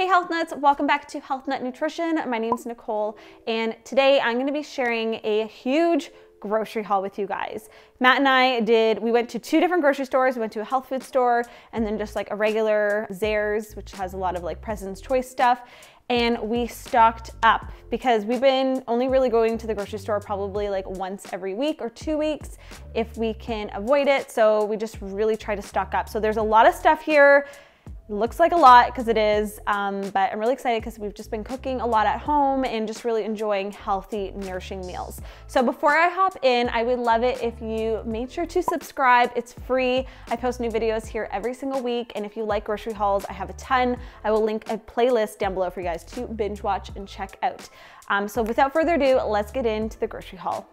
Hey HealthNuts, welcome back to HealthNut Nutrition. My name's Nicole, and today I'm gonna be sharing a huge grocery haul with you guys. Matt and I we went to 2 different grocery stores. We went to a health food store and then just like a regular Zehrs, which has a lot of like President's Choice stuff. And we stocked up because we've been only really going to the grocery store probably like once every week or 2 weeks if we can avoid it. So we just really try to stock up. So there's a lot of stuff here. Looks like a lot because it is, but I'm really excited because we've just been cooking a lot at home and just really enjoying healthy, nourishing meals. So before I hop in, I would love it if you made sure to subscribe. It's free. I post new videos here every single week, and if you like grocery hauls, I have a ton. I will link a playlist down below for you guys to binge watch and check out. So without further ado, let's get into the grocery haul.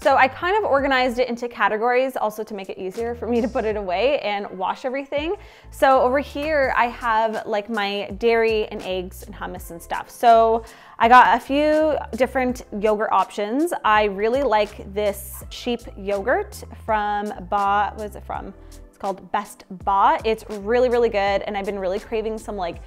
So I kind of organized it into categories also to make it easier for me to put it away and wash everything. So over here I have like my dairy and eggs and hummus and stuff. So I got a few different yogurt options. I really like this sheep yogurt from Ba, what is it from? It's called Best Ba. It's really, really good. And I've been really craving some like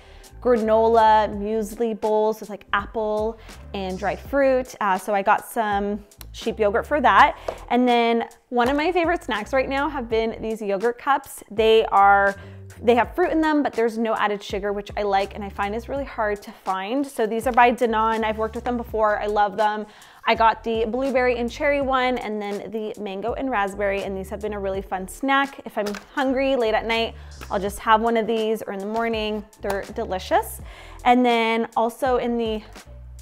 granola muesli bowls with like apple and dried fruit. So I got some sheep yogurt for that. And then one of my favorite snacks right now have been these yogurt cups. They have fruit in them, but there's no added sugar, which I like and I find is really hard to find. So these are by Danone. I've worked with them before. I love them. I got the blueberry and cherry one and then the mango and raspberry, and these have been a really fun snack. If I'm hungry late at night, I'll just have one of these, or in the morning. They're delicious. And then also in the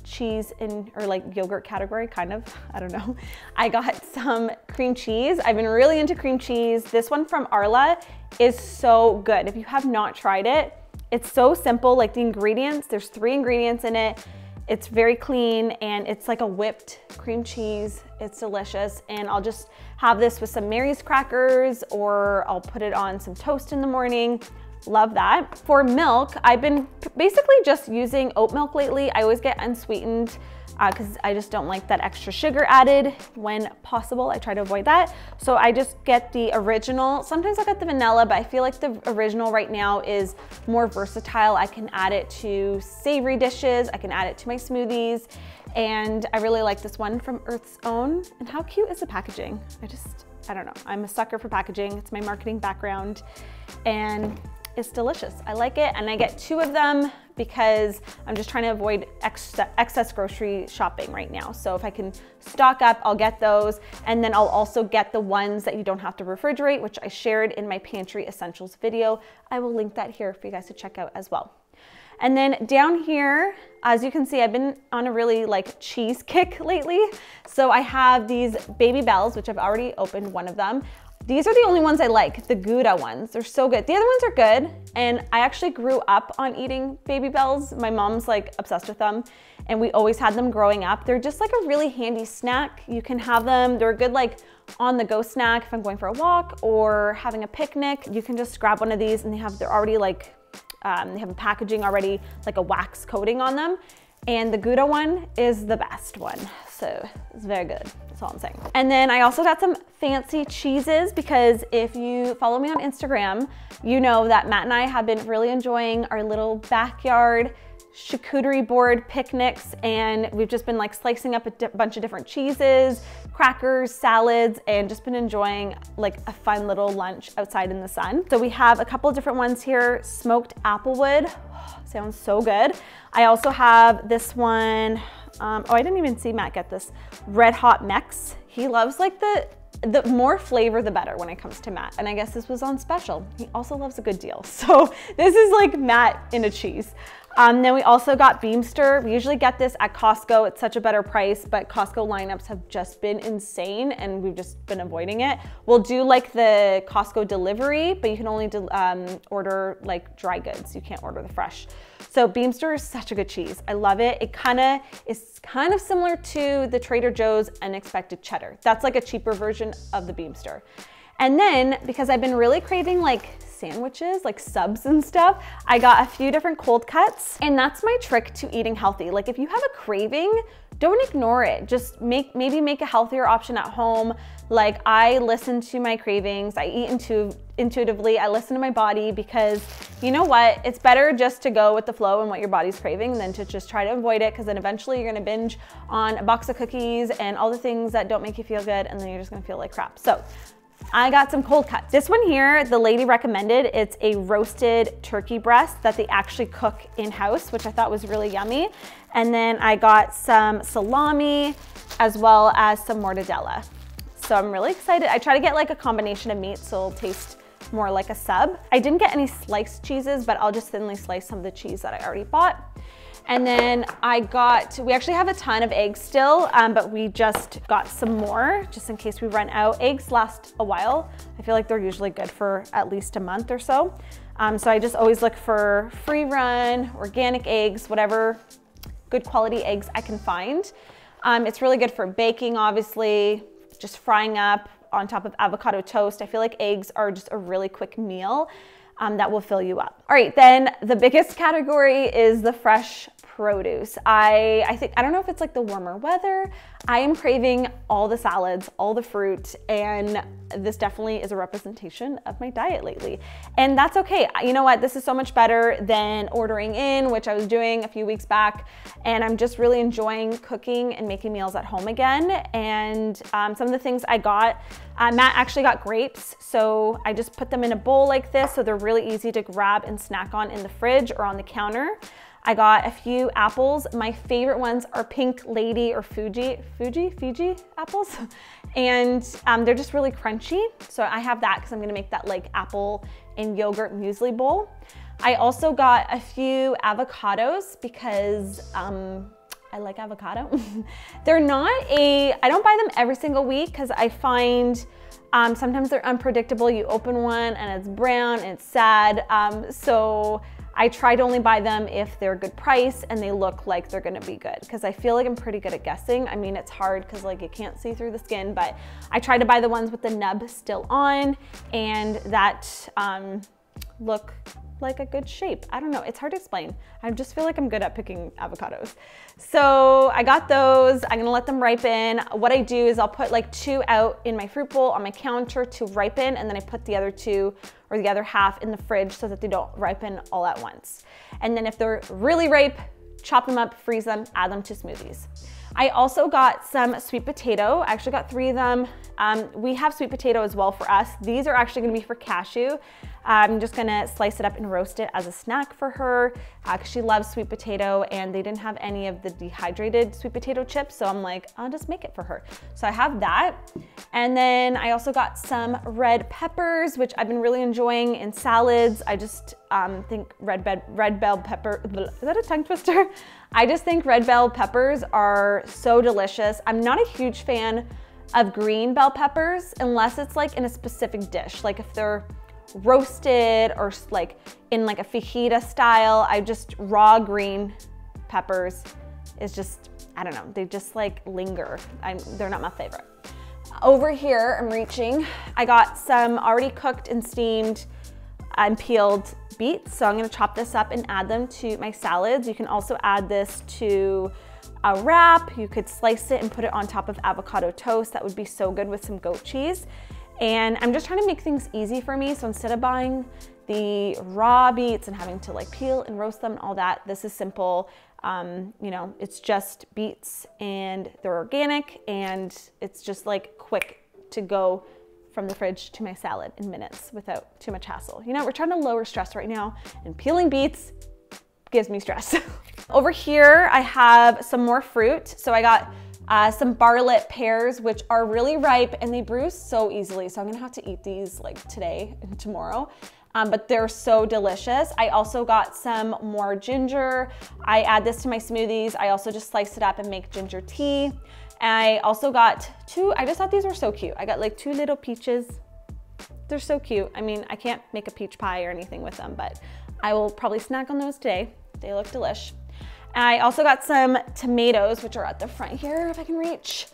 cheese or like yogurt category, kind of, I don't know, I got some cream cheese. I've been really into cream cheese. This one from Arla is so good. If you have not tried it, it's so simple. Like the ingredients, there's 3 ingredients in it. It's very clean and it's like a whipped cream cheese. It's delicious. And I'll just have this with some Mary's crackers, or I'll put it on some toast in the morning. Love that. For milk, I've been basically just using oat milk lately. I always get unsweetened because I just don't like that extra sugar added when possible. I try to avoid that. So I just get the original. Sometimes I get the vanilla, but I feel like the original right now is more versatile. I can add it to savory dishes. I can add it to my smoothies. And I really like this one from Earth's Own. And how cute is the packaging? I don't know. I'm a sucker for packaging. It's my marketing background. And it's delicious. I like it, and I get 2 of them because I'm just trying to avoid excess grocery shopping right now. So if I can stock up, I'll get those. And then I'll also get the ones that you don't have to refrigerate, which I shared in my pantry essentials video. I will link that here for you guys to check out as well. And then down here, as you can see, I've been on a really like cheese kick lately. So I have these Baby Bells, which I've already opened one of them. These are the only ones I like, the Gouda ones. They're so good. The other ones are good, and I actually grew up on eating Baby Bells. My mom's like obsessed with them, and we always had them growing up. They're just like a really handy snack. You can have them. They're a good like on-the-go snack if I'm going for a walk or having a picnic. You can just grab one of these, and they're already like, they have a packaging already, like a wax coating on them. And the Gouda one is the best one. So it's very good, that's all I'm saying. And then I also got some fancy cheeses because if you follow me on Instagram, you know that Matt and I have been really enjoying our little backyard charcuterie board picnics, and we've just been like slicing up a bunch of different cheeses, crackers, salads, and just been enjoying like a fun little lunch outside in the sun. So we have a couple of different ones here. Smoked applewood, sounds so good. I also have this one, oh, I didn't even see Matt get this, Red Hot Mex. He loves like the more flavor, the better when it comes to Matt. And I guess this was on special. He also loves a good deal. So this is like Matt in a cheese. Then we also got Beamster. We usually get this at Costco. It's such a better price, but Costco lineups have just been insane and we've just been avoiding it. We'll do like the Costco delivery, but you can only order like dry goods. You can't order the fresh. So Beamster is such a good cheese. I love it. It is kind of similar to the Trader Joe's Unexpected Cheddar. That's like a cheaper version of the Beamster. And then because I've been really craving like sandwiches, like subs and stuff. I got a few different cold cuts, and that's my trick to eating healthy. Like if you have a craving, don't ignore it. Just maybe make a healthier option at home. Like I listen to my cravings, I eat intuitively, I listen to my body, because you know what? It's better just to go with the flow and what your body's craving than to just try to avoid it, because then eventually you're gonna binge on a box of cookies and all the things that don't make you feel good, and then you're just gonna feel like crap. So I got some cold cuts. This one here, the lady recommended, it's a roasted turkey breast that they actually cook in-house, which I thought was really yummy. And then I got some salami as well as some mortadella. So I'm really excited. I try to get like a combination of meat so it'll taste more like a sub. I didn't get any sliced cheeses, but I'll just thinly slice some of the cheese that I already bought. And then we actually have a ton of eggs still, but we just got some more just in case we run out. Eggs last a while. I feel like they're usually good for at least a month or so. So I just always look for free run, organic eggs, whatever good quality eggs I can find. It's really good for baking, obviously, just frying up on top of avocado toast. I feel like eggs are just a really quick meal that will fill you up. All right, then the biggest category is the fresh produce. I don't know if it's like the warmer weather. I am craving all the salads, all the fruit, and this definitely is a representation of my diet lately. And that's okay. You know what? This is so much better than ordering in, which I was doing a few weeks back. And I'm just really enjoying cooking and making meals at home again. And some of the things I got, Matt actually got grapes. So I just put them in a bowl like this. So they're really easy to grab and snack on in the fridge or on the counter. I got a few apples. My favorite ones are Pink Lady or Fiji apples. And they're just really crunchy. So I have that because I'm gonna make that like apple and yogurt muesli bowl. I also got a few avocados because I like avocado. I don't buy them every single week because I find sometimes they're unpredictable. You open one and it's brown and it's sad. So I try to only buy them if they're a good price and they look like they're gonna be good, because I feel like I'm pretty good at guessing. I mean, it's hard because like you can't see through the skin, but I try to buy the ones with the nub still on and that look like a good shape. I don't know, it's hard to explain. I just feel like I'm good at picking avocados. So I got those, I'm gonna let them ripen. What I do is I'll put like 2 out in my fruit bowl on my counter to ripen, and then I put the other 2 or the other half in the fridge so that they don't ripen all at once. And then if they're really ripe, chop them up, freeze them, add them to smoothies. I also got some sweet potato. I actually got 3 of them. We have sweet potato as well for us. These are actually gonna be for Cashew. I'm just gonna slice it up and roast it as a snack for her because she loves sweet potato, and they didn't have any of the dehydrated sweet potato chips. So I'm like, I'll just make it for her. So I have that. And then I also got some red peppers, which I've been really enjoying in salads. I just think red bell pepper, is that a tongue twister? I just think red bell peppers are so delicious. I'm not a huge fan of green bell peppers unless it's like in a specific dish. Like if they're roasted or like in like a fajita style, raw green peppers is just, I don't know, they just like linger. They're not my favorite. Over here, I'm reaching, I got some already cooked and steamed and peeled beets. So I'm gonna chop this up and add them to my salads. You can also add this to a wrap. You could slice it and put it on top of avocado toast. That would be so good with some goat cheese. And I'm just trying to make things easy for me. So instead of buying the raw beets and having to like peel and roast them and all that, this is simple. You know, it's just beets and they're organic, and it's just like quick to go from the fridge to my salad in minutes without too much hassle. You know, we're trying to lower stress right now, and peeling beets gives me stress. Over here, I have some more fruit. So I got some Bartlett pears, which are really ripe and they bruise so easily. So I'm gonna have to eat these like today and tomorrow. But they're so delicious. I also got some more ginger. I add this to my smoothies. I also just slice it up and make ginger tea. And I also got 2, I just thought these were so cute. I got like 2 little peaches. They're so cute. I mean, I can't make a peach pie or anything with them, but I will probably snack on those today. They look delish. And I also got some tomatoes, which are at the front here, if I can reach.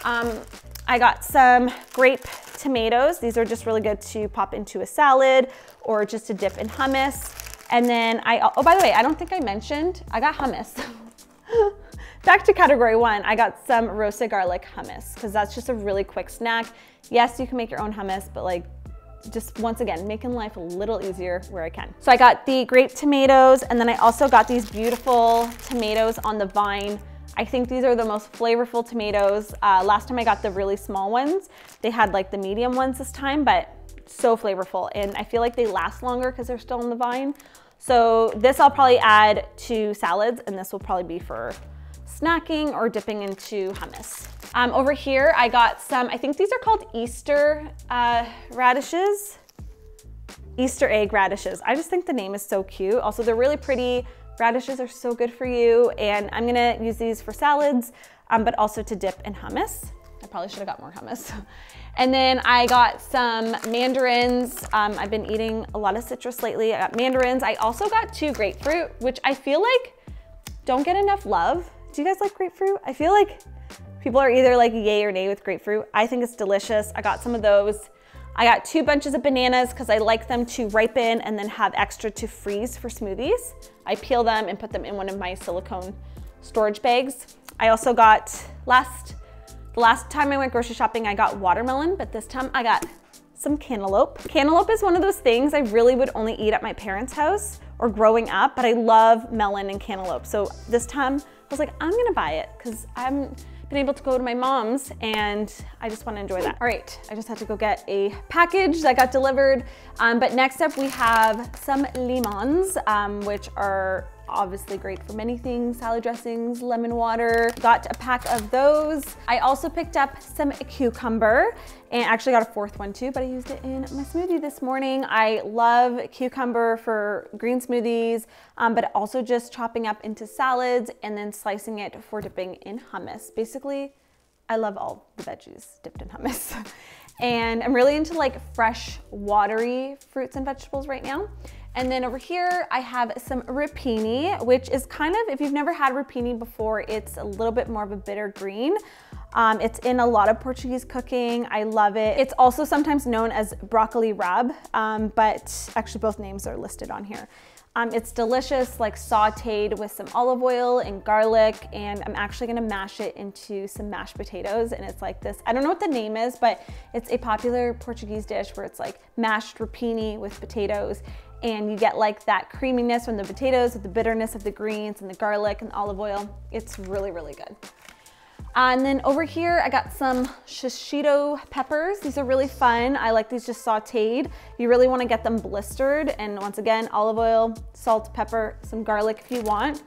I got some grape tomatoes. These are just really good to pop into a salad or just to dip in hummus. And then oh, by the way, I don't think I mentioned, I got hummus. Back to category 1, I got some roasted garlic hummus because that's just a really quick snack. Yes, you can make your own hummus, but like, just once again, making life a little easier where I can. So I got the grape tomatoes, and then I also got these beautiful tomatoes on the vine. I think these are the most flavorful tomatoes. Last time I got the really small ones. They had like the medium ones this time, but so flavorful. And I feel like they last longer because they're still on the vine. So this I'll probably add to salads, and this will probably be for snacking or dipping into hummus. Over here, I got some, I think these are called Easter radishes. Easter egg radishes. I just think the name is so cute. Also, they're really pretty. Radishes are so good for you, and I'm gonna use these for salads, but also to dip in hummus. I probably should have got more hummus. And then I got some mandarins. I've been eating a lot of citrus lately. I got mandarins. I also got 2 grapefruit, which I feel like don't get enough love. Do you guys like grapefruit? I feel like people are either like yay or nay with grapefruit. I think it's delicious. I got some of those. I got 2 bunches of bananas because I like them to ripen and then have extra to freeze for smoothies. I peel them and put them in one of my silicone storage bags. I also got, the last time I went grocery shopping, I got watermelon, but this time I got some cantaloupe. Cantaloupe is one of those things I really would only eat at my parents' house or growing up, but I love melon and cantaloupe. So this time I was like, I'm gonna buy it because I haven't been able to go to my mom's and I just wanna enjoy that. All right, I just had to go get a package that got delivered. But next up we have some limons, which are obviously great for many things, salad dressings, lemon water. Got a pack of those. I also picked up some cucumber and actually got a 4th one too, but I used it in my smoothie this morning. I love cucumber for green smoothies, but also just chopping up into salads and then slicing it for dipping in hummus. Basically, I love all the veggies dipped in hummus. And I'm really into like fresh, watery fruits and vegetables right now. And then over here, I have some rapini, which is kind of, if you've never had rapini before, it's a little bit more of a bitter green. It's in a lot of Portuguese cooking. I love it. It's also sometimes known as broccoli rub, but actually both names are listed on here. It's delicious, like sauteed with some olive oil and garlic, and I'm actually gonna mash it into some mashed potatoes, and it's like this, I don't know what the name is, but it's a popular Portuguese dish where it's like mashed rapini with potatoes, and you get like that creaminess from the potatoes with the bitterness of the greens and the garlic and the olive oil. It's really, really good. And then over here, I got some shishito peppers. These are really fun. I like these just sauteed. You really wanna get them blistered. And once again, olive oil, salt, pepper, some garlic if you want.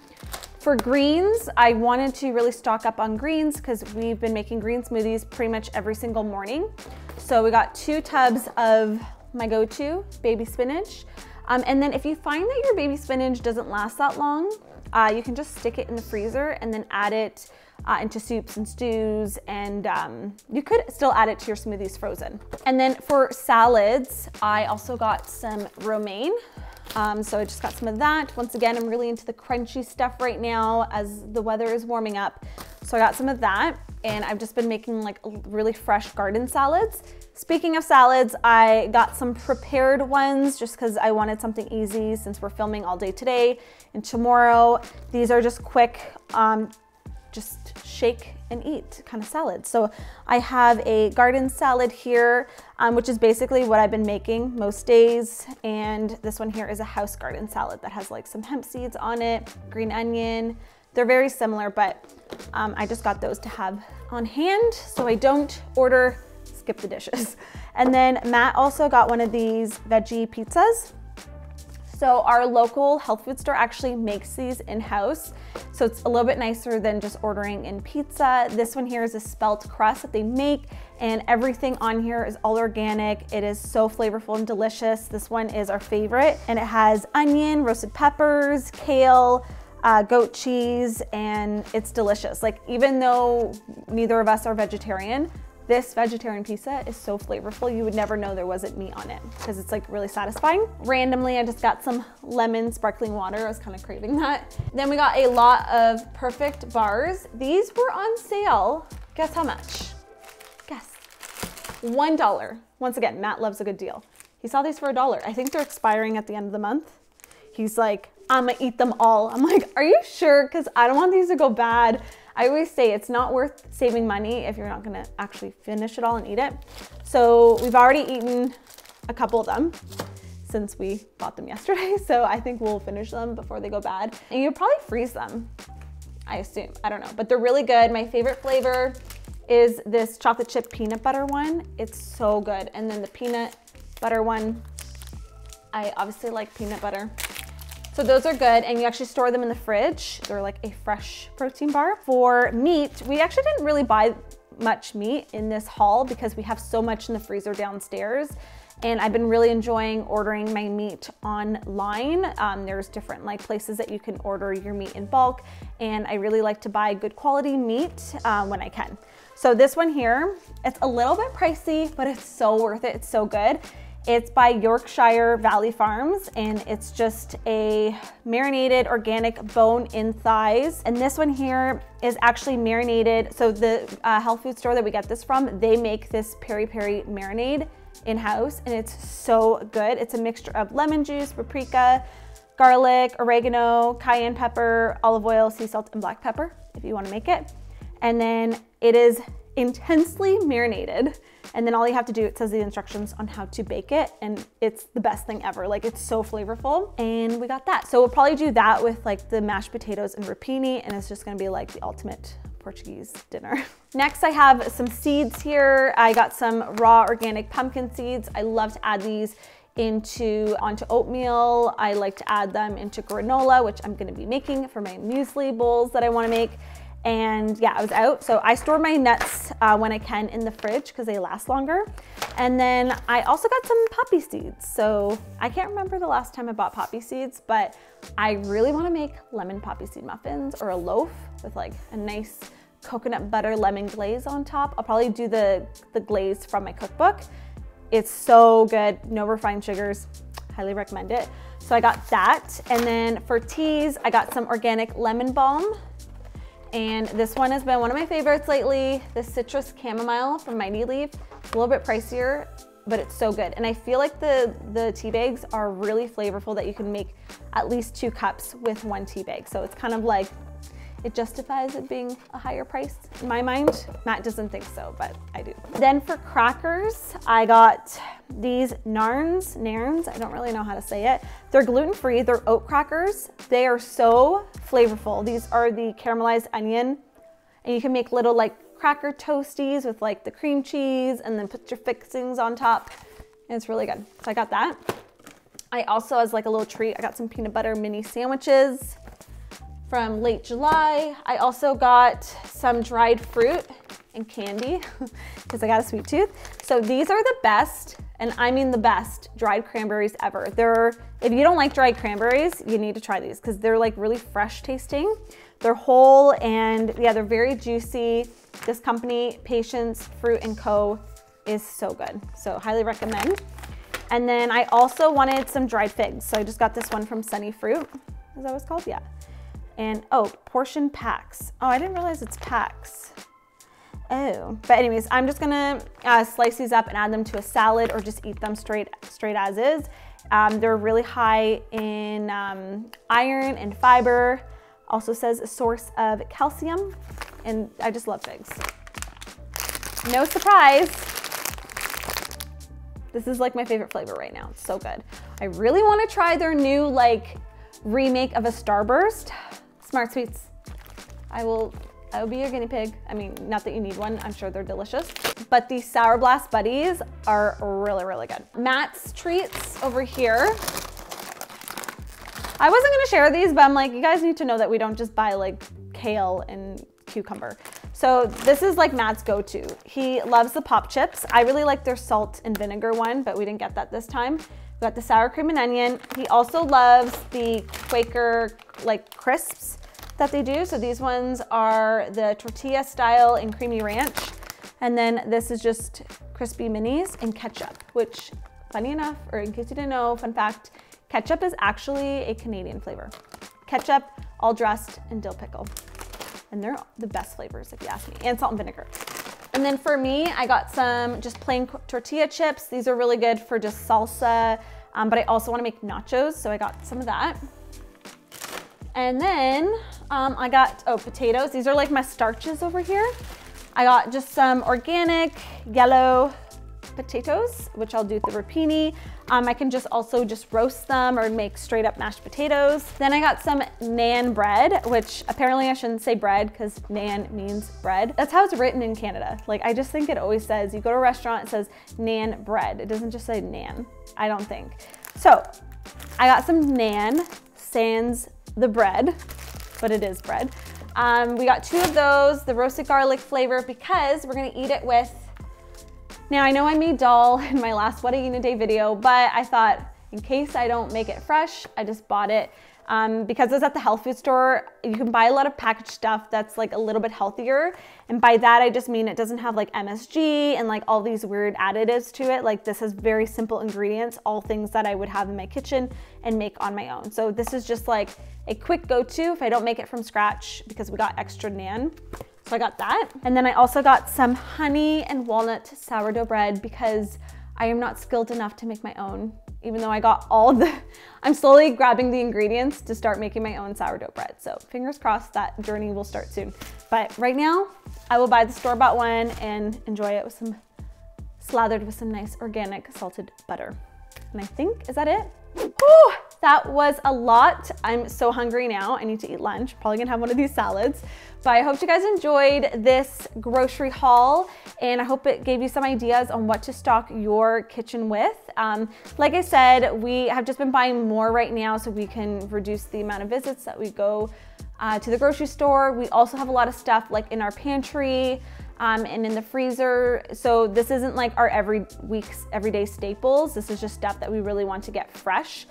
For greens, I wanted to really stock up on greens because we've been making green smoothies pretty much every single morning. So we got 2 tubs of my go-to, baby spinach. And then if you find that your baby spinach doesn't last that long, you can just stick it in the freezer and then add it into soups and stews, and you could still add it to your smoothies frozen. And then for salads, I also got some romaine. So I just got some of that. Once again, I'm really into the crunchy stuff right now as the weather is warming up. So I got some of that, and I've just been making like really fresh garden salads. Speaking of salads, I got some prepared ones just because I wanted something easy since we're filming all day today and tomorrow. These are just quick, just shake and eat kind of salads. So I have a garden salad here, which is basically what I've been making most days. And this one here is a house garden salad that has like some hemp seeds on it, green onion. They're very similar, but I just got those to have on hand so I don't skip the dishes. And then Matt also got one of these veggie pizzas. So our local health food store actually makes these in-house. So it's a little bit nicer than just ordering in pizza. This one here is a spelt crust that they make, and everything on here is all organic. It is so flavorful and delicious. This one is our favorite, and it has onion, roasted peppers, kale, goat cheese, and it's delicious. Like, even though neither of us are vegetarian, this vegetarian pizza is so flavorful, you would never know there wasn't meat on it because it's like really satisfying. Randomly, I just got some lemon sparkling water. I was kind of craving that. Then we got a lot of perfect bars. These were on sale. Guess how much? Guess. $1. Once again, Matt loves a good deal. He saw these for $1. I think they're expiring at the end of the month. He's like, I'm gonna eat them all. I'm like, are you sure? Because I don't want these to go bad. I always say it's not worth saving money if you're not gonna actually finish it all and eat it. So we've already eaten a couple of them since we bought them yesterday. So I think we'll finish them before they go bad. And you'll probably freeze them, I assume, I don't know, but they're really good. My favorite flavor is this chocolate chip peanut butter one. It's so good. And then the peanut butter one, I obviously like peanut butter. So those are good, and you actually store them in the fridge. They're like a fresh protein bar. For meat, we actually didn't really buy much meat in this haul because we have so much in the freezer downstairs. And I've been really enjoying ordering my meat online. There's different like places that you can order your meat in bulk, and I really like to buy good quality meat when I can. So this one here, it's a little bit pricey, but it's so worth it. It's so good. It's by Yorkshire Valley Farms, and it's just a marinated organic bone-in thighs. And this one here is actually marinated. So the health food store that we get this from, they make this peri-peri marinade in-house, and it's so good. It's a mixture of lemon juice, paprika, garlic, oregano, cayenne pepper, olive oil, sea salt, and black pepper, if you want to make it. And then it is intensely marinated. And then all you have to do, it says the instructions on how to bake it, and it's the best thing ever. Like, it's so flavorful, and we got that. So we'll probably do that with like the mashed potatoes and rapini, and it's just gonna be like the ultimate Portuguese dinner. Next, I have some seeds here. I got some raw organic pumpkin seeds. I love to add these onto oatmeal. I like to add them into granola, which I'm gonna be making for my muesli bowls that I wanna make. And yeah, I was out. So I store my nuts when I can in the fridge because they last longer. And then I also got some poppy seeds. So I can't remember the last time I bought poppy seeds, but I really want to make lemon poppy seed muffins or a loaf with like a nice coconut butter lemon glaze on top. I'll probably do the glaze from my cookbook. It's so good. No refined sugars. Highly recommend it. So I got that. And then for teas, I got some organic lemon balm. And this one has been one of my favorites lately, the citrus chamomile from Mighty Leaf. It's a little bit pricier, but it's so good. And I feel like the tea bags are really flavorful, that you can make at least 2 cups with 1 tea bag. So it's kind of like, it justifies it being a higher price in my mind. Matt doesn't think so, but I do. Then for crackers, I got these nairns, I don't really know how to say it. They're gluten-free, they're oat crackers. They are so flavorful. These are the caramelized onion, and you can make little like cracker toasties with like the cream cheese and then put your fixings on top. And it's really good. So I got that. I also, as like a little treat, I got some peanut butter mini sandwiches from Late July. I also got some dried fruit and candy because I got a sweet tooth. So these are the best, and I mean the best, dried cranberries ever. If you don't like dried cranberries, you need to try these because they're like really fresh tasting. They're whole, and yeah, they're very juicy. This company, Patience Fruit & Co, is so good. So highly recommend. And then I also wanted some dried figs. So I just got this one from Sunny Fruit. Is that what it's called? Yeah. And oh, portion packs. Oh, I didn't realize it's packs. Oh, but anyways, I'm just gonna slice these up and add them to a salad, or just eat them straight as is. They're really high in iron and fiber. Also says a source of calcium, and I just love figs. No surprise, this is like my favorite flavor right now. It's so good. I really wanna try their new like remake of a Starburst. Smart Sweets. I will be your guinea pig. I mean, not that you need one, I'm sure they're delicious. But these Sour Blast Buddies are really, really good. Matt's treats over here. I wasn't gonna share these, but I'm like, you guys need to know that we don't just buy like kale and cucumber. So this is like Matt's go-to. He loves the pop chips. I really like their salt and vinegar one, but we didn't get that this time. We got the sour cream and onion. He also loves the Quaker like crisps that they do. So these ones are the tortilla style and creamy ranch. And then this is just crispy minis and ketchup, which funny enough, or in case you didn't know, fun fact, ketchup is actually a Canadian flavor. Ketchup, all dressed in dill pickle. And they're the best flavors if you ask me, and salt and vinegar. And then for me, I got some just plain tortilla chips. These are really good for just salsa, but I also want to make nachos, so I got some of that. And then I got, potatoes. These are like my starches over here. I got just some organic yellow potatoes, which I'll do the rapini. I can just also just roast them or make straight up mashed potatoes. Then I got some naan bread, which apparently I shouldn't say bread because naan means bread. That's how it's written in Canada. Like, I just think it always says, you go to a restaurant, it says naan bread. It doesn't just say naan, I don't think. So I got some naan sans the bread, but it is bread. We got 2 of those, the roasted garlic flavor, because we're gonna eat it with, now I know I made dal in my last What I Eat in a Day video, but I thought in case I don't make it fresh, I just bought it. Because it's at the health food store, you can buy a lot of packaged stuff that's like a little bit healthier. And by that, I just mean it doesn't have like MSG and like all these weird additives to it. Like this has very simple ingredients, all things that I would have in my kitchen and make on my own. So this is just like a quick go-to if I don't make it from scratch because we got extra naan. So I got that. And then I also got some honey and walnut sourdough bread because I am not skilled enough to make my own, even though I got all the, I'm slowly grabbing the ingredients to start making my own sourdough bread. So fingers crossed that journey will start soon. But right now I will buy the store-bought one and enjoy it with some, slathered with some nice organic salted butter. And I think, is that it? Whew, that was a lot. I'm so hungry now. I need to eat lunch. Probably gonna have one of these salads. But I hope you guys enjoyed this grocery haul and I hope it gave you some ideas on what to stock your kitchen with. Like I said, we have just been buying more right now so we can reduce the amount of visits that we go to the grocery store. We also have a lot of stuff like in our pantry and in the freezer. So this isn't like our everyday staples. This is just stuff that we really want to get fresh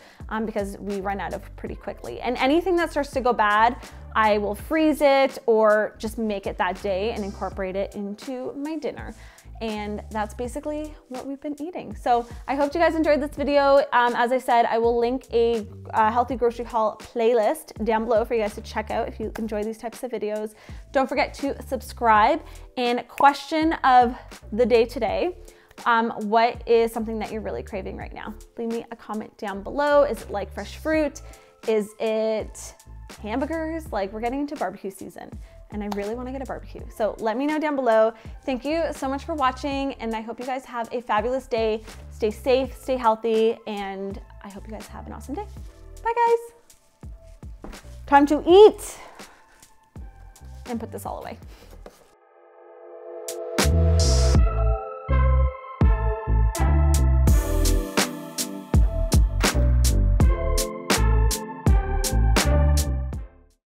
because we run out of pretty quickly. And anything that starts to go bad, I will freeze it or just make it that day and incorporate it into my dinner. And that's basically what we've been eating. So I hope you guys enjoyed this video. As I said, I will link a healthy grocery haul playlist down below for you guys to check out if you enjoy these types of videos. Don't forget to subscribe. And question of the day today, what is something that you're really craving right now? Leave me a comment down below. Is it like fresh fruit? Is it hamburgers? Like, we're getting into barbecue season and I really want to get a barbecue. So let me know down below. Thank you so much for watching and I hope you guys have a fabulous day. Stay safe, stay healthy, and I hope you guys have an awesome day. Bye guys. Time to eat and put this all away.